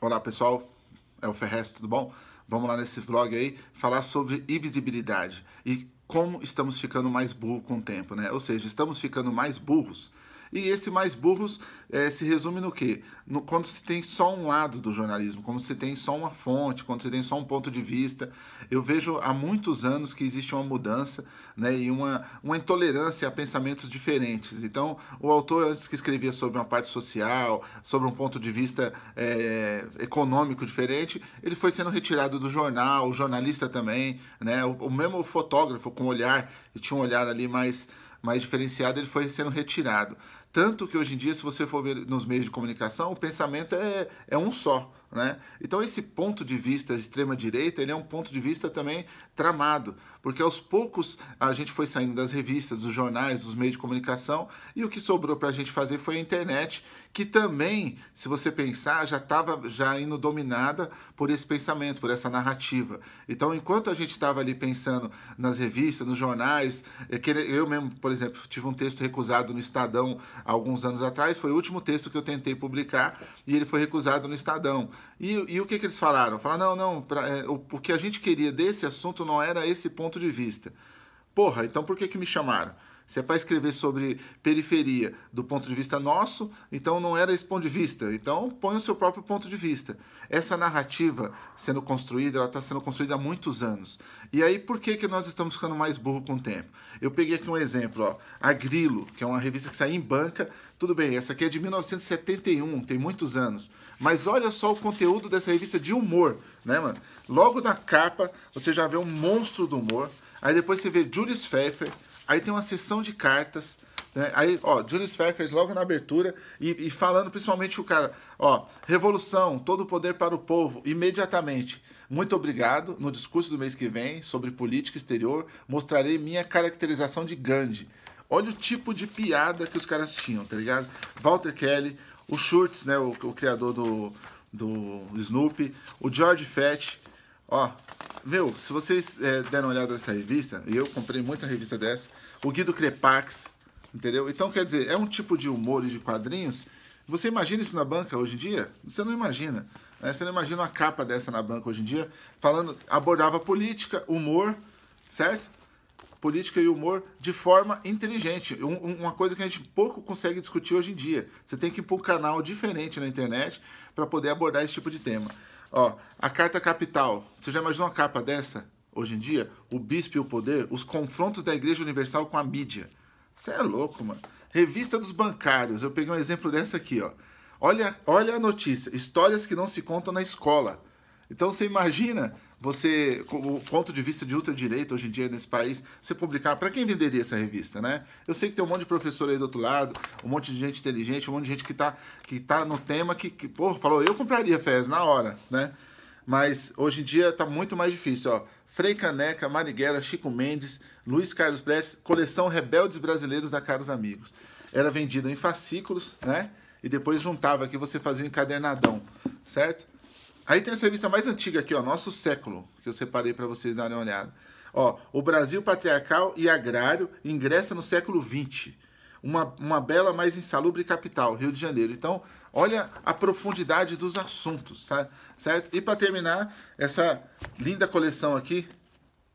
Olá pessoal, é o Ferrez, tudo bom? Vamos lá nesse vlog aí falar sobre invisibilidade e como estamos ficando mais burros com o tempo, né? Ou seja, estamos ficando mais burros. E esse mais burros se resume no quê? Quando se tem só um lado do jornalismo, quando se tem só uma fonte, quando se tem só um ponto de vista. Eu vejo há muitos anos que existe uma mudança, né, e uma intolerância a pensamentos diferentes. Então, o autor, antes que escrevia sobre uma parte social, sobre um ponto de vista econômico diferente, ele foi sendo retirado do jornal, o jornalista também, né, o mesmo fotógrafo com olhar, que tinha um olhar ali mais diferenciado, ele foi sendo retirado. Tanto que hoje em dia, se você for ver nos meios de comunicação, o pensamento é um só. Né? Então esse ponto de vista extrema-direita, ele é um ponto de vista também tramado, porque aos poucos a gente foi saindo das revistas, dos jornais, dos meios de comunicação, e o que sobrou para a gente fazer foi a internet, que também, se você pensar, já estava já indo dominada por esse pensamento, por essa narrativa. Então, enquanto a gente estava ali pensando nas revistas, nos jornais, eu mesmo, por exemplo, tive um texto recusado no Estadão há alguns anos atrás, foi o último texto que eu tentei publicar, e ele foi recusado no Estadão. E o que eles falaram? Falaram, não, o que a gente queria desse assunto não era esse ponto de vista. Porra, então por que me chamaram? Se é para escrever sobre periferia do ponto de vista nosso, então não era esse ponto de vista. Então põe o seu próprio ponto de vista. Essa narrativa sendo construída, ela está sendo construída há muitos anos. E aí por que nós estamos ficando mais burro com o tempo? Eu peguei aqui um exemplo, ó, a Grilo, que é uma revista que saiu em banca. Tudo bem, essa aqui é de 1971, tem muitos anos. Mas olha só o conteúdo dessa revista de humor, né, mano? Logo na capa, você já vê um monstro do humor. Aí depois você vê Julius Pfeffer, aí tem uma sessão de cartas, né? Aí, ó, Julius Pfeffer logo na abertura e falando principalmente o cara, ó, revolução, todo o poder para o povo, imediatamente. Muito obrigado. No discurso do mês que vem sobre política exterior, mostrarei minha caracterização de Gandhi. Olha o tipo de piada que os caras tinham, tá ligado? Walter Kelly, o Schurtz, né, o criador do Snoopy, o George Fett. Ó, meu, se vocês deram uma olhada nessa revista, e eu comprei muita revista dessa, o Guido Crepax, entendeu? Então, quer dizer, é um tipo de humor e de quadrinhos. Você imagina isso na banca hoje em dia? Você não imagina. Né? Você não imagina uma capa dessa na banca hoje em dia, falando, abordava política, humor, certo? Política e humor de forma inteligente. Uma coisa que a gente pouco consegue discutir hoje em dia. Você tem que ir para um canal diferente na internet para poder abordar esse tipo de tema. Ó, a Carta Capital. Você já imaginou uma capa dessa? Hoje em dia, o bispo e o poder, os confrontos da Igreja Universal com a mídia. Você é louco, mano. Revista dos bancários. Eu peguei um exemplo dessa aqui, ó. Olha a notícia. Histórias que não se contam na escola. Então você imagina você, o ponto de vista de ultradireita hoje em dia nesse país, você publicar, para quem venderia essa revista, né? Eu sei que tem um monte de professor aí do outro lado, um monte de gente inteligente, um monte de gente que tá no tema, porra, falou, eu compraria Fez na hora, né? Mas hoje em dia tá muito mais difícil, ó. Frei Caneca, Marighella, Chico Mendes, Luiz Carlos Prestes, coleção Rebeldes Brasileiros da Caros Amigos. Era vendido em fascículos, né? E depois juntava aqui, você fazia um encadernadão, certo? Aí tem essa revista mais antiga aqui, ó, Nosso Século, que eu separei para vocês darem uma olhada. Ó, o Brasil Patriarcal e Agrário ingressa no século XX. Uma bela, mais insalubre capital, Rio de Janeiro. Então, olha a profundidade dos assuntos, sabe? Certo? E para terminar, essa linda coleção aqui,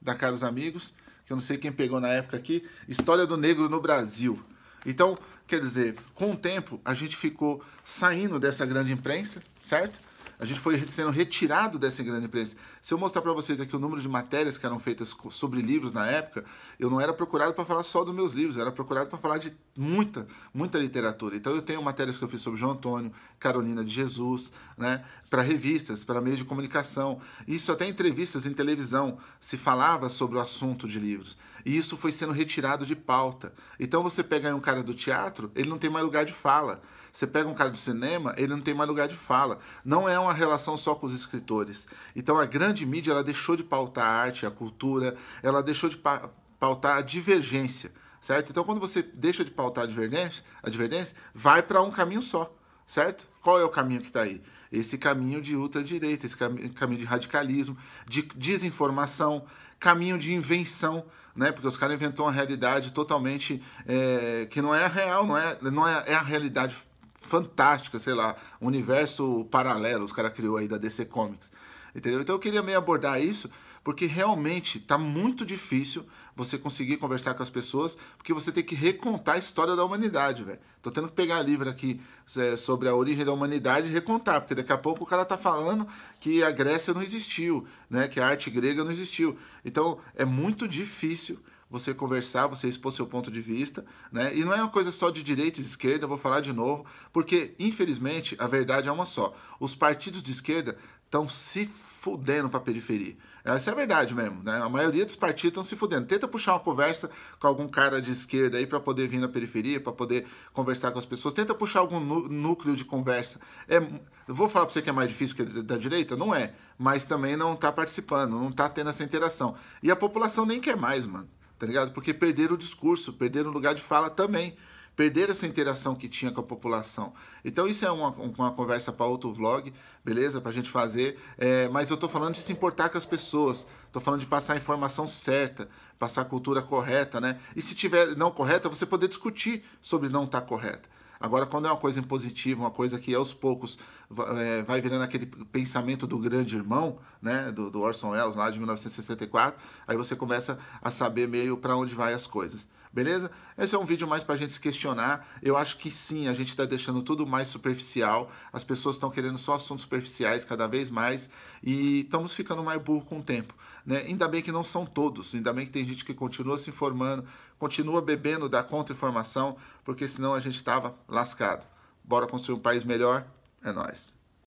da Caros Amigos, que eu não sei quem pegou na época aqui, História do Negro no Brasil. Então, quer dizer, com o tempo, a gente ficou saindo dessa grande imprensa, certo? A gente foi sendo retirado dessa grande imprensa. Se eu mostrar para vocês aqui o número de matérias que eram feitas sobre livros na época, eu não era procurado para falar só dos meus livros, eu era procurado para falar de muita literatura. Então eu tenho matérias que eu fiz sobre João Antônio, Carolina de Jesus, né, para revistas, para meios de comunicação. Isso até em entrevistas em televisão se falava sobre o assunto de livros. E isso foi sendo retirado de pauta. Então você pega aí um cara do teatro, ele não tem mais lugar de fala. Você pega um cara do cinema, ele não tem mais lugar de fala. Não é uma relação só com os escritores. Então a grande mídia, ela deixou de pautar a arte, a cultura, ela deixou de pautar a divergência, certo? Então quando você deixa de pautar a divergência vai para um caminho só, certo? Qual é o caminho que está aí? Esse caminho de ultradireita, esse caminho de radicalismo, de desinformação, caminho de invenção, né? Porque os caras inventou uma realidade totalmente que não é a real, não é a realidade fantástica, sei lá, um universo paralelo, os caras criou aí da DC Comics, entendeu? Então eu queria meio abordar isso, porque realmente tá muito difícil você conseguir conversar com as pessoas, porque você tem que recontar a história da humanidade, velho. Tô tendo que pegar livro aqui sobre a origem da humanidade e recontar, porque daqui a pouco o cara tá falando que a Grécia não existiu, né? Que a arte grega não existiu. Então é muito difícil você conversar, você expor seu ponto de vista, né? E não é uma coisa só de direita e de esquerda, eu vou falar de novo, porque, infelizmente, a verdade é uma só. Os partidos de esquerda estão se fudendo para a periferia. Essa é a verdade mesmo, né? A maioria dos partidos estão se fudendo. Tenta puxar uma conversa com algum cara de esquerda aí para poder vir na periferia, para poder conversar com as pessoas. Tenta puxar algum núcleo de conversa. Eu vou falar para você que é mais difícil que da direita? Não é. Mas também não está participando, não está tendo essa interação. E a população nem quer mais, mano. Tá ligado? Porque perderam o discurso, perderam o lugar de fala também. Perderam essa interação que tinha com a população. Então isso é uma conversa para outro vlog, beleza? Pra gente fazer. Mas eu tô falando de se importar com as pessoas. Tô falando de passar a informação certa, passar a cultura correta, né? E se tiver não correta, você poder discutir sobre não estar correta. Agora, quando é uma coisa impositiva, uma coisa que aos poucos vai virando aquele pensamento do grande irmão, né, do Orson Welles, lá de 1964, aí você começa a saber meio para onde vai as coisas. Beleza? Esse é um vídeo mais pra gente se questionar. Eu acho que sim, a gente tá deixando tudo mais superficial. As pessoas estão querendo só assuntos superficiais cada vez mais. E estamos ficando mais burro com o tempo. Né? Ainda bem que não são todos. Ainda bem que tem gente que continua se informando, continua bebendo da contra-informação, porque senão a gente tava lascado. Bora construir um país melhor? É nóis.